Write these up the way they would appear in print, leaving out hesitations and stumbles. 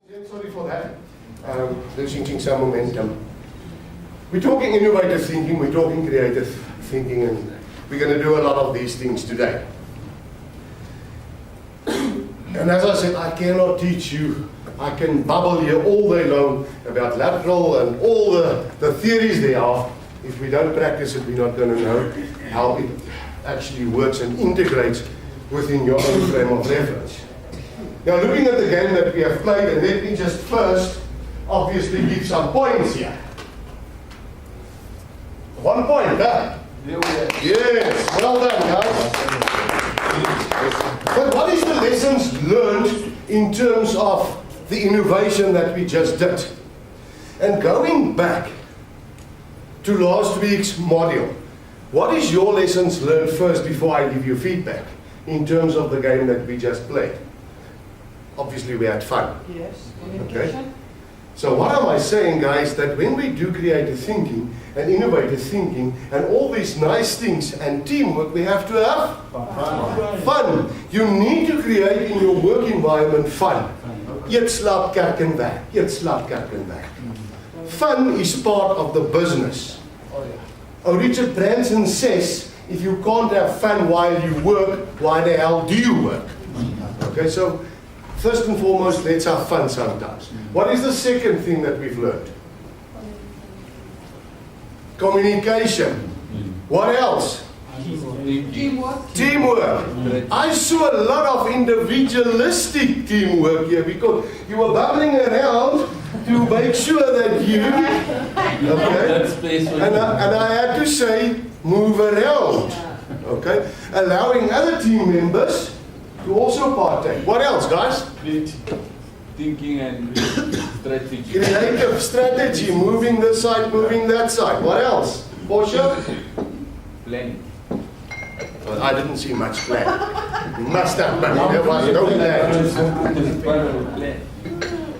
Sorry for that. Losing some momentum. We're talking innovative thinking, we're talking creative thinking, and we're going to do a lot of these things today. And as I said, I cannot teach you. I can bubble here all day long about lateral and all the theories there are. If we don't practice it, we're not going to know how it actually works and integrates within your own frame of reference. Now, looking at the game that we have played, and let me just first obviously give some points here. 1 point, huh? Yes, well done, guys. But what is the lessons learned in terms of the innovation that we just did? And going back to last week's module, what is your lessons learned first before I give you feedback in terms of the game that we just played? Obviously, we had fun. Yes, communication. Okay? So what am I saying, guys? That when we do creative thinking and innovative thinking and all these nice things and teamwork, we have to have fun. You need to create in your work environment fun. Eet slaap, kerk en werk. Eet slaap, kerk en werk. Fun is part of the business. Richard Branson says, if you can't have fun while you work, why the hell do you work? Okay, so first and foremost, let's have fun sometimes. What is the second thing that we've learned? Communication. What else? Teamwork. Teamwork. I saw a lot of individualistic teamwork here because you were bubbling around to make sure that you, okay, and I had to say, move around, okay, allowing other team members to also partake. What else, guys? Thinking and strategy. Creative strategy, moving this side, moving that side. What else? Portia? Planning. Well, I didn't see much plan. Must have money. There was no plan.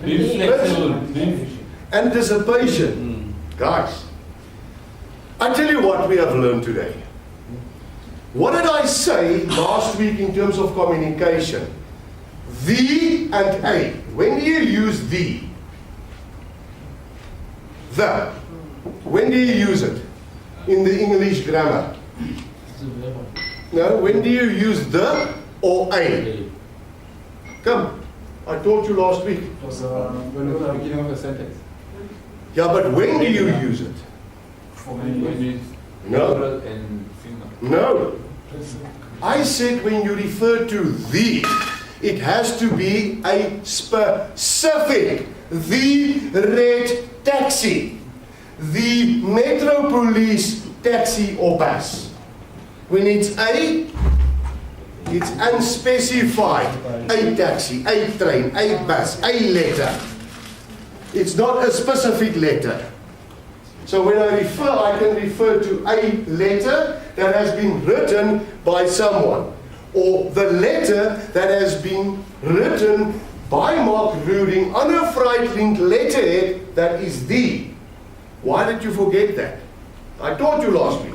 Being flexible. Anticipation. Guys, I tell you what we have learned today. What did I say last week in terms of communication? The and a. When do you use the? The. When do you use it? In the English grammar. No, when do you use the or a? Come, I taught you last week. When was the beginning of a sentence? Yeah, but when do you use it? No. And finger. No. I said when you refer to the, it has to be a specific. The red taxi. The Metro Police taxi or bus. When it's a, it's unspecified. A taxi, a train, a bus, a letter. It's not a specific letter. So when I refer, I can refer to a letter that has been written by someone. Or the letter that has been written by Mark Ruring on a Freight-linked letterhead that is the. Why did you forget that? I taught you last week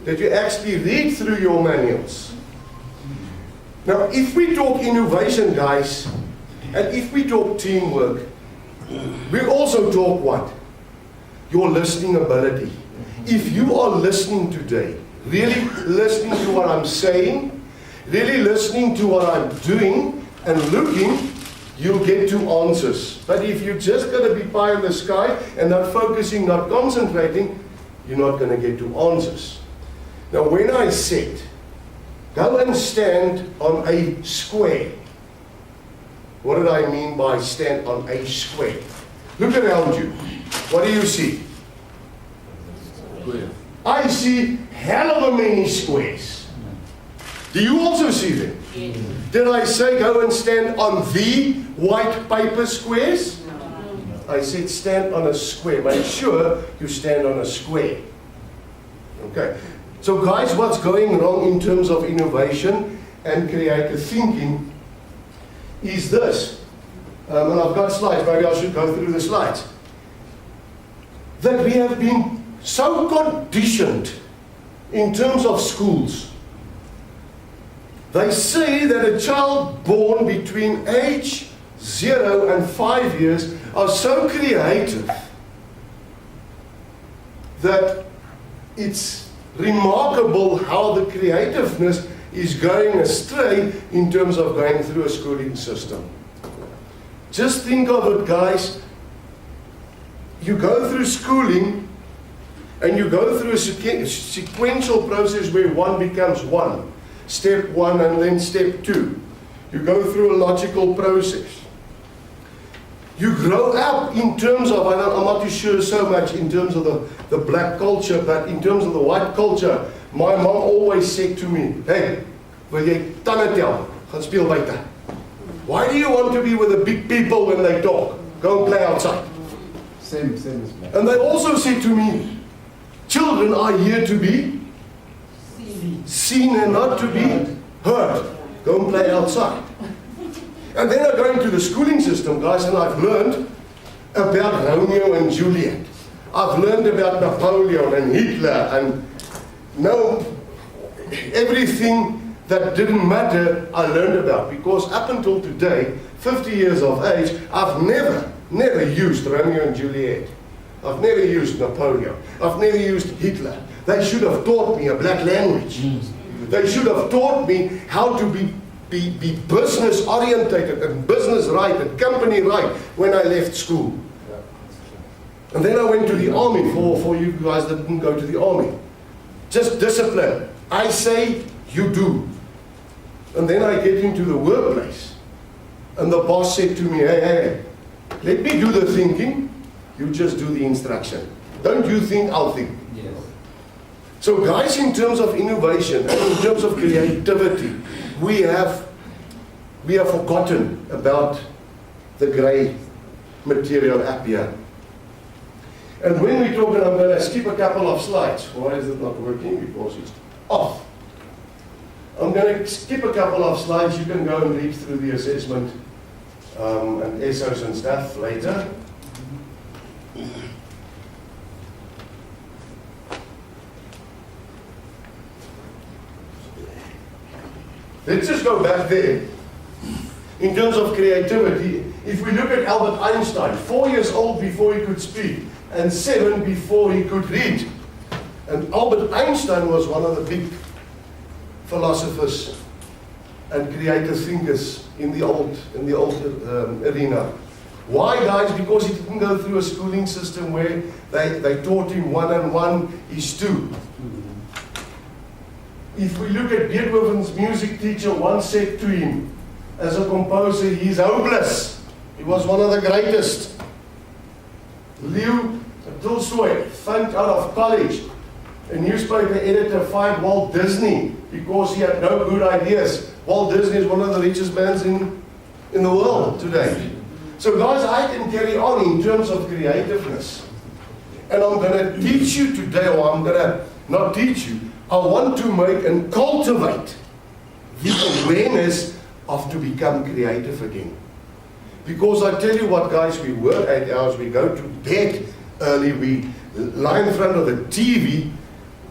that you actually read through your manuals. Now, if we talk innovation, guys, and if we talk teamwork, we also talk what? Your listening ability. If you are listening today, really listening to what I'm saying, really listening to what I'm doing and looking, you'll get to answers. But if you're just going to be pie in the sky and not focusing, not concentrating, you're not going to get to answers. Now, when I said, go and stand on a square, what did I mean by stand on a square? Look around you. What do you see? Square. I see hell of a many squares. Do you also see them? Yes. Did I say go and stand on the white paper squares? No. I said stand on a square. Make sure you stand on a square. Okay. So guys, what's going wrong in terms of innovation and creative thinking is this. And I've got slides, maybe I should go through the slides. That we have been so conditioned in terms of schools. They say that a child born between age 0 and 5 years are so creative that it's remarkable how the creativeness is going astray in terms of going through a schooling system. Just think of it, guys. You go through schooling and you go through a sequential process where 1 becomes 1. Step 1 and then step 2. You go through a logical process. You grow up in terms of, I'm not too sure so much in terms of the black culture, but in terms of the white culture, my mom always said to me, hey, wil jy tande tel? Gaan speel buite. Why do you want to be with the big people when they talk? Go and play outside. Same as black. And they also said to me, children are here to be seen and not to be heard. Go and play outside. And then I go into the schooling system, guys, and I've learned about Romeo and Juliet. I've learned about Napoleon and Hitler and everything that didn't matter I learned about, because up until today, 50 years of age, I've never used Romeo and Juliet. I've never used Napoleon. I've never used Hitler. They should have taught me a black language. They should have taught me how to be business orientated and business right and company right when I left school. And then I went to the army for you guys that didn't go to the army. Just discipline. I say, you do. And then I get into the workplace. And the boss said to me, hey, let me do the thinking. You just do the instruction. Don't you think, I'll think. Yes. So guys, in terms of innovation and in terms of creativity, we have forgotten about the grey material up here. And when we talk, and I'm going to skip a couple of slides. Why is it not working? Because it's off. I'm going to skip a couple of slides. You can go and read through the assessment and SOs and stuff later. Let's just go back there. In terms of creativity, if we look at Albert Einstein, 4 years old before he could speak, and 7 before he could read. And Albert Einstein was one of the big philosophers and creative thinkers in the old arena. Why, guys? Because he didn't go through a schooling system where they taught him 1 and 1 is 2. If we look at Beethoven's music teacher once said to him, as a composer, he's hopeless. He was one of the greatest. Leo Tolstoy funked out of college. A newspaper editor fired Walt Disney because he had no good ideas. Walt Disney is one of the richest men in the world today. So guys, I can carry on in terms of creativeness. And I'm going to teach you today, or I'm going to not teach you, I want to make and cultivate the awareness of to become creative again. Because I tell you what, guys, we work 8 hours, we go to bed early, we lie in front of the TV,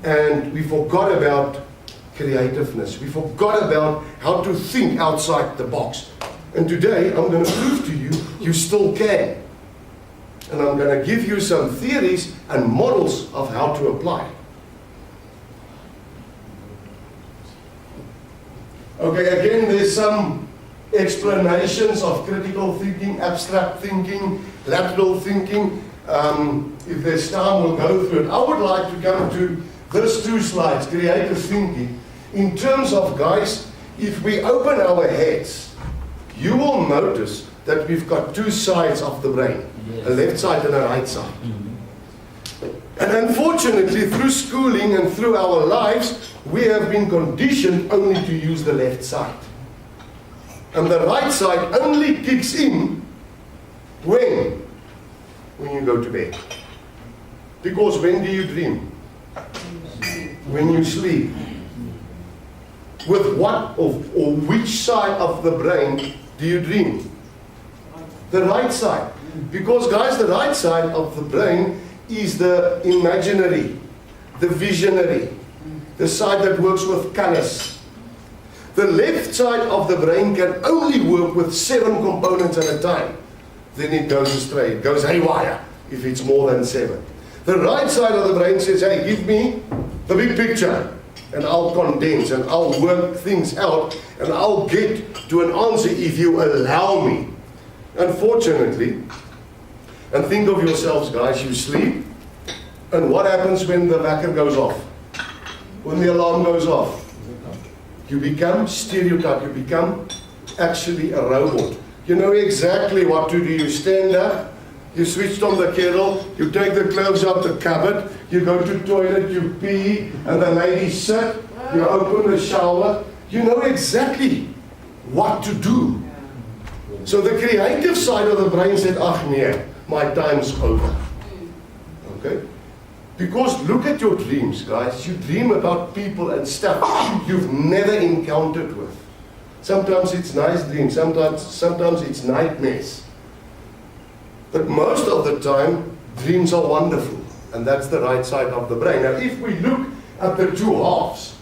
and we forgot about creativeness. We forgot about how to think outside the box. And today, I'm going to prove to you, you still can. And I'm going to give you some theories and models of how to apply. Okay, again, there's some explanations of critical thinking, abstract thinking, lateral thinking. If there's time, we'll go through it. I would like to come to those 2 slides, creative thinking. In terms of, guys, if we open our heads, you will notice that we've got 2 sides of the brain, yes. A left side and a right side. And unfortunately, through schooling and through our lives, we have been conditioned only to use the left side. And the right side only kicks in when you go to bed. Because when do you dream? When you sleep. With what or which side of the brain do you dream? The right side. Because, guys, the right side of the brain is the imaginary, the visionary, the side that works with colors. The left side of the brain can only work with 7 components at a time. Then it goes astray, it goes haywire if it's more than 7. The right side of the brain says, hey, give me the big picture, and I'll condense, and I'll work things out, and I'll get to an answer if you allow me. Unfortunately, and think of yourselves, guys, you sleep, and what happens when the wecker goes off? When the alarm goes off? You become stereotyped, you become actually a robot. You know exactly what to do. You stand up, you switched on the kettle, you take the clothes out the cupboard, you go to the toilet, you pee, and the ladies sit, you open the shower. You know exactly what to do. So the creative side of the brain said, ach nee, my time's over. Okay? Because look at your dreams, guys. You dream about people and stuff you've never encountered with. Sometimes it's nice dreams, sometimes it's nightmares. But most of the time, dreams are wonderful. And that's the right side of the brain. Now, if we look at the two halves,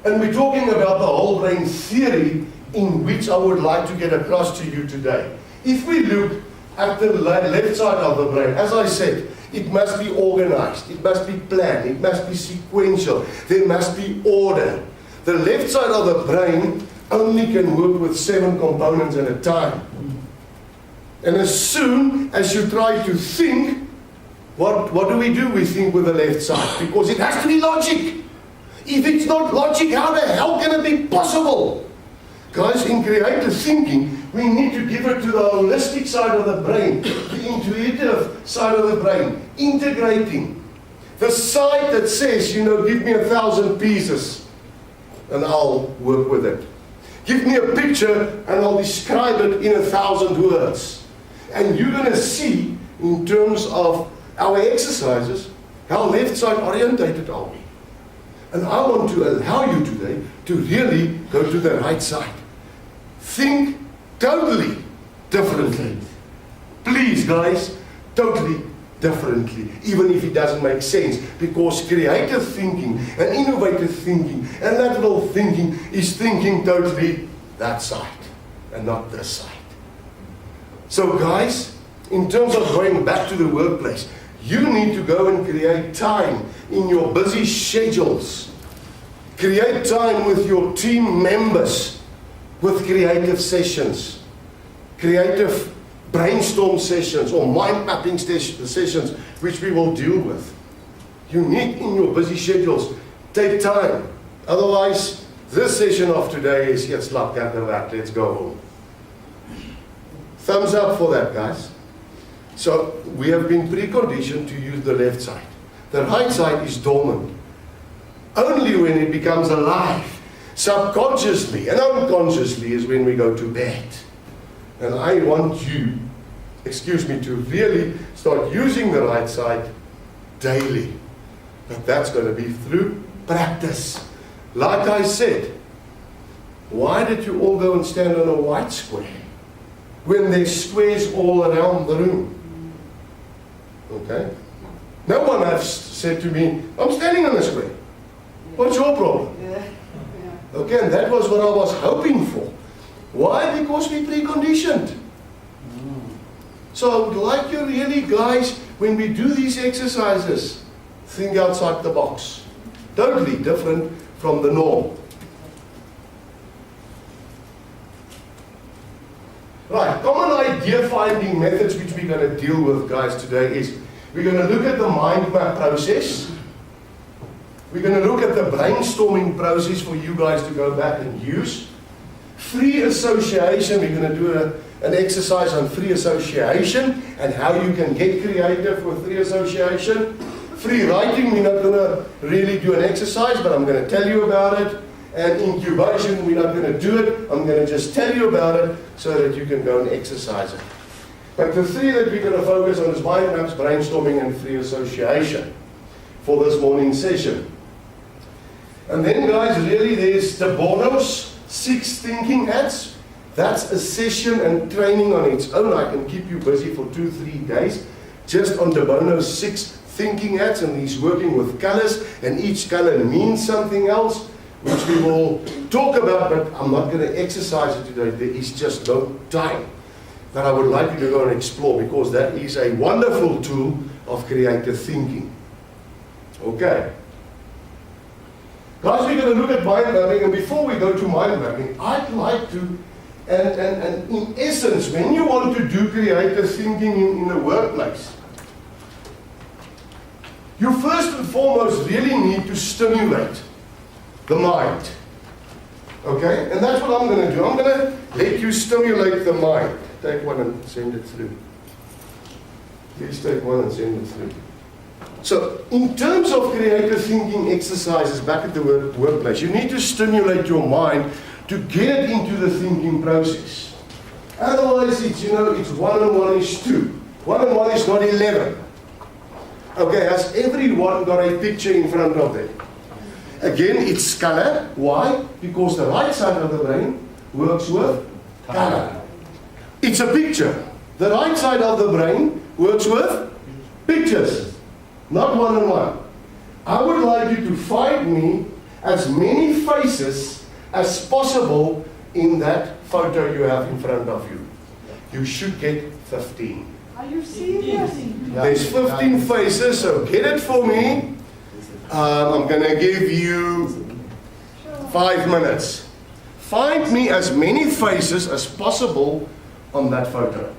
and we're talking about the whole brain theory in which I would like to get across to you today. If we look at the left side of the brain, as I said, it must be organized, it must be planned, it must be sequential, there must be order. The left side of the brain only can work with 7 components at a time. And as soon as you try to think, what do? We think with the left side, because it has to be logic. If it's not logic, how the hell can it be possible? Guys, in creative thinking, we need to give it to the holistic side of the brain, the intuitive side of the brain, integrating. The side that says, you know, give me 1,000 pieces and I'll work with it. Give me a picture and I'll describe it in 1,000 words. And you're going to see, in terms of our exercises, how left side orientated are we. And I want to allow you today to really go to the right side. Think totally differently. Please, guys, totally differently, even if it doesn't make sense, because creative thinking and innovative thinking and lateral thinking is thinking totally that side and not this side. So, guys, in terms of going back to the workplace, you need to go and create time in your busy schedules. Create time with your team members, with creative sessions, creative brainstorm sessions or mind mapping sessions, which we will deal with. You need in your busy schedules, take time. Otherwise, this session of today is, yes, luck after that, let's go home. Thumbs up for that, guys. So we have been preconditioned to use the left side. The right side is dormant. Only when it becomes alive, subconsciously and unconsciously, is when we go to bed. And I want you, to really start using the right side daily. But that's going to be through practice. Like I said, why did you all go and stand on a white square when there's squares all around the room? Okay? No one has said to me, I'm standing on a square. What's your problem? Okay, and that was what I was hoping for. Why? Because we're preconditioned. So I would like you really, guys, when we do these exercises, think outside the box. Totally different from the norm. Right, common idea finding methods which we're going to deal with, guys, today is we're going to look at the mind map process. We're going to look at the brainstorming process for you guys to go back and use. Free association, we're going to do an exercise on free association and how you can get creative with free association. Free writing, we're not going to really do an exercise, but I'm going to tell you about it. And incubation, we're not going to do it. I'm going to just tell you about it so that you can go and exercise it. But the 3 that we're going to focus on is mind maps, brainstorming, and free association for this morning session. And then, guys, really there's De Bono's 6 thinking hats. That's a session and training on its own. I can keep you busy for 2-3 days just on De Bono's 6 thinking hats, and he's working with colors, and each color means something else. which we will talk about, but I'm not going to exercise it today. There is just no time. That I would like you to go and explore, because that is a wonderful tool of creative thinking. Okay. Guys, we're going to look at mind mapping, and before we go to mind mapping, I'd like to, and in essence, when you want to do creative thinking in a workplace, you first and foremost really need to stimulate the mind. Okay? And that's what I'm going to do. I'm going to let you stimulate the mind. Take one and send it through. Please take one and send it through. So, in terms of creative thinking exercises back at the workplace, you need to stimulate your mind to get it into the thinking process. Otherwise, it's, it's 1 and 1 is 2. 1 and 1 is not 11. Okay, has everyone got a picture in front of them? Again, it's color. Why? Because the right side of the brain works with color. It's a picture. The right side of the brain works with pictures, not 1 and 1. I would like you to find me as many faces as possible in that photo you have in front of you. You should get 15. Are you serious? There's 15 faces, so get it for me. I'm going to give you 5 minutes. Find me as many faces as possible on that photo.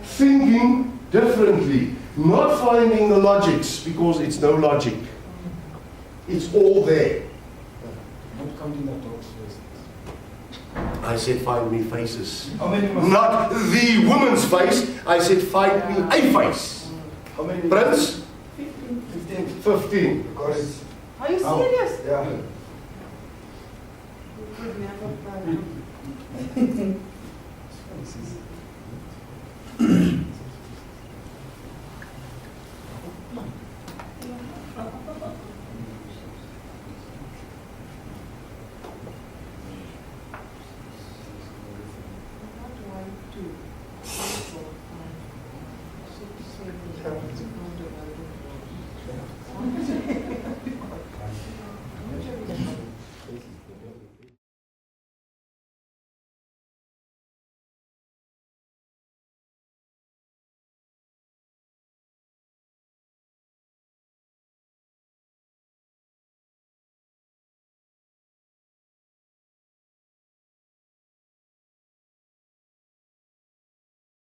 Thinking differently, not finding the logics, because it's no logic. It's all there. Not counting the dogs. I said find me faces. How many must? Not the woman's face. I said find me a face. How many? Prince? 15. 15. Because it's. Are you Oh, serious? Yeah. You could never find.